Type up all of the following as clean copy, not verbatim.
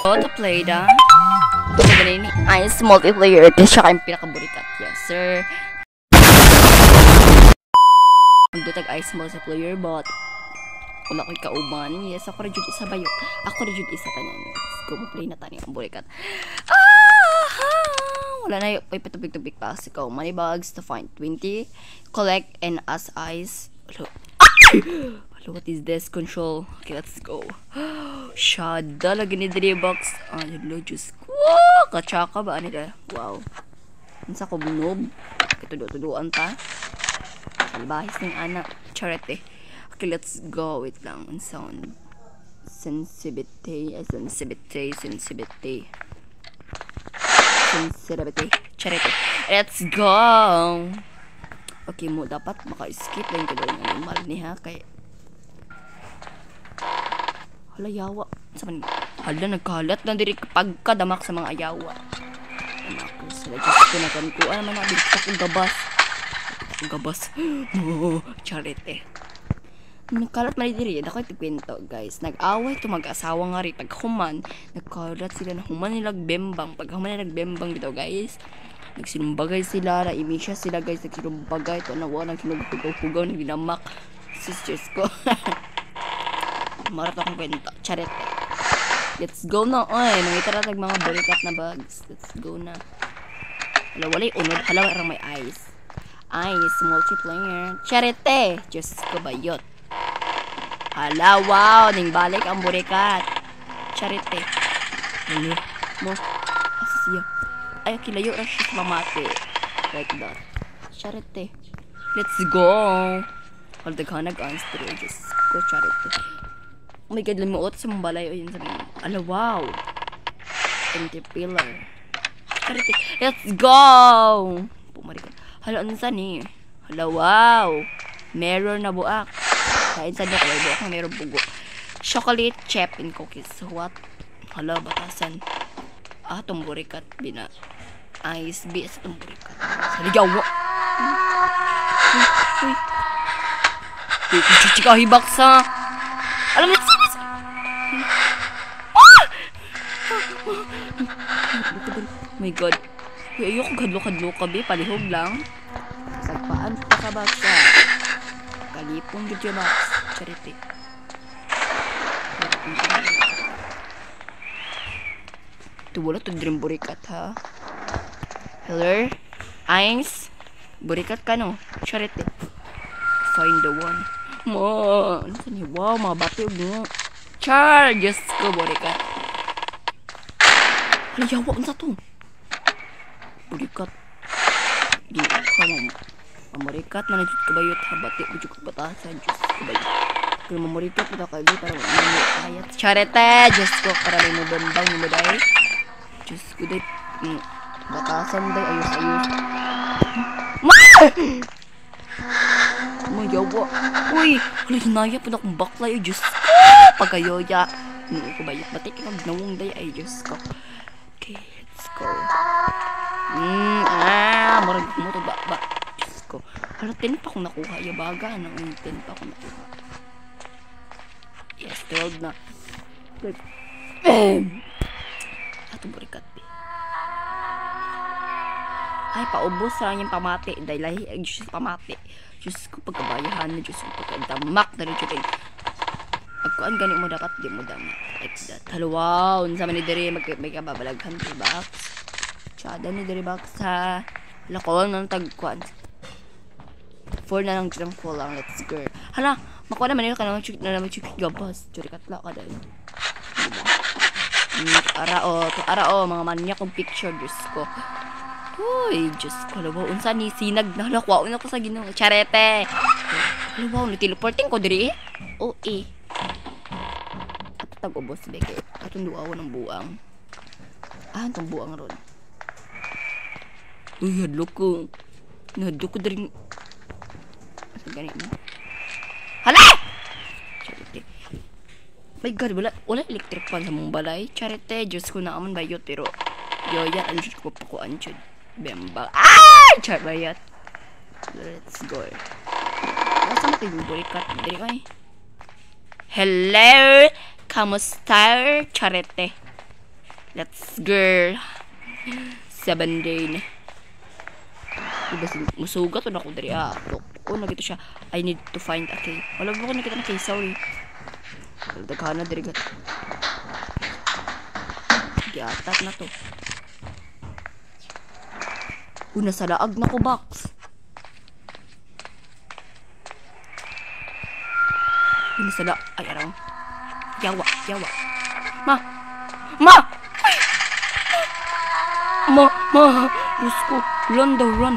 To play da. Magaling ni Ice multiplayer. Ito siya kayong pinakaburikat. Yes, sir. Ang dutag Ice multiplayer, but wala ko'y kauban. Yes, ako rin isa ba yun? Ako rin isa tanyan. Let's go, play na tayo ang burikat. Wala na yung patubig-tubig pa kasi ko. Money bags to find 20. Collect and as Ice. Hello. What is this? Control. Okay, let's go. Shada lagi ni diri box. Hello, Diyos ko. Kachaka ba nila? Wow. Unsa ko bunob? Katudo-tuduan ta. Salbahis ng anak. Charete. Okay, let's go. Wait lang. Sound. Sensitivity. Charete. Let's go. Okay mo, dapat maka-skip lang ko yung animal niya. Kaya hala, yawa. Hala, nagkalat na diri pagkadamak sa mga ayawa. Ako, sila Diyos ko na kan ko. Ano man natin, takong gabas. Charete. Nagkalat man diri. Ako ito kwento, guys. Nag-away ito mag-asawa nga rin. Pag human, nagkalat sila na human nilag bembang. Pag human nilag bembang dito, guys. Nagsinumbagay sila. Naimisya sila, guys. Nagsinumbagay. Ito na wala. Nagsinumbagaw. Nagdinamak. Sisters ko. Marat akong kwento. Charete. Let's go na. Oy, nangitaratag mga burikat na bags. Let's go na. Hala, walay unod. Hala, arang may ice. Ice, multiplayer. Charete. Diyos ko bayot. Hala, wow. Ning balik ang burikat. Charete. Hala. Mo. Asasiya. Ay, kilayo na siya mamati. Like that. Charete. Let's go. Hala, daghanag ang story. Diyos ko, charete. Oh my god, lamuot sa mong balay. O yun sabihin. Ala, wow. Empty pillar. Charity. Let's go! Pumarikot. Hala, ano saan eh? Hala, wow. Meron na buak. Kain saan na kulay buak na meron bugo. Chocolate chip and cookies. What? Hala, batasan. Itong burikat. Bina. Ice base. Itong burikat. Saligaw mo. Uy. Chichikahibak sa. Alam mo, oh my god. Uy, ayoko kadlo-kadlo ka, be. Palihog lang. Sagpaan pa ka, box, ha? Kalipong video, box. Charity. Ito wala ito dream burikat, ha? Hello? Ice? Burikat ka, no? Charity. Find the one. Man. Wow, mga bati mo. Char! Diyos ko, burikat. Hala, yawa, unsa to? Burikat. Di ka mamurikat. Manajud ka bayot. Habati, bujuk ka batasan. Diyos ko bayot. Kaya mamurikat, ito ka dito. Para mamurikat. Charete! Diyos ko, para may mabambang mo dahi. Diyos ko, dahi. Batasan, dahi. Ayos. Mayawa. Uy! Hala, hinaya po na akong bakla. Ay, Diyos ko. Pagayoya. Hindi ko bayot. Batik ka gnawang dahi. Ay, Diyos ko. Okay, let's go. Marag mo to ba? Diyos ko. Hala, 10 pa akong nakuha. Yabaga, nang 10 pa akong nakuha. Yes, 12 na. Good. Ato burikat, be. Ay, paubos lang yung pamati. Dahil lahi, ay, Diyos pamati. Diyos ko, pagkabayahan na. Diyos ko, pagkadamak na rin. Pagkuan gani mo dapat, di mo damak. Like that. Hello, wow. Nasama ni Dere, may kababalaghan kay box. Tsada ni Dere box, ha. Lakon ng tagkuan. 4 na lang dyan po lang. Let's go. Hala, makuha naman nila ka naman chikik gabas. Churi katla ka dahil. Ara o, mga manyak kong picture. Diyos ko. Uy, Diyos ko. Hala, wow. Unsa ni sinag na. Hala, kwaon ako sa ginong. Charete. Hala, wow. Teleporting ko diri. Oh, At tag-ubos, beke. Atong duawan ng buang. Itong buang ron. Uy, hadlo ko. Nahadlo ko diri. Asa ganit mo? Hala! Charite. My God, wala electric pan sa mong balay. Charite, Diyos ko na aman bayot. Pero, yoya, ang Diyos ko pakuan, Chud. Bemba. Ay! Charayat. Let's go. Nasa mo kayo burikat? Diri ko eh. Hello! Kamusta? Charete. Let's go. 7 day. Diba musugat o na ko dari oh nagito siya. I need to find a key. Wala ba ko nakita na key? Sorry. Daghan na diri gat. Giatat na to. Una sa laag na ko box. Una sa laag. Ay araw. Yawa. Ma. Gusto. Run daw, run.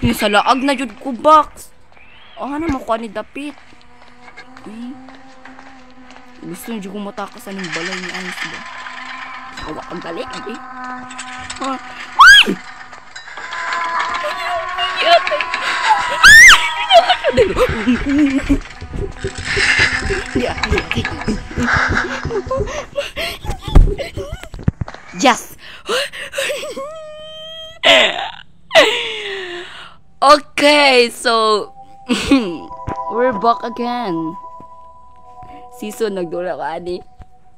Ini sa laag na jud ko box. Ano makuha ni dapit. Gusto nyo kong matakas ng balay ni Ice ba? Awa kang balik eh. Yes. Okay, so we're back again. Season nagdula ka ani.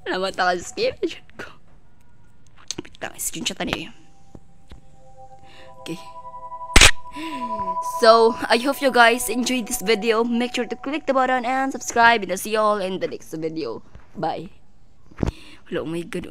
Namata ka skip ko. Bitang screenshot ani. Okay. So, I hope you guys enjoyed this video. Make sure to click the button and subscribe and I'll see you all in the next video. Bye. Hello, oh my god.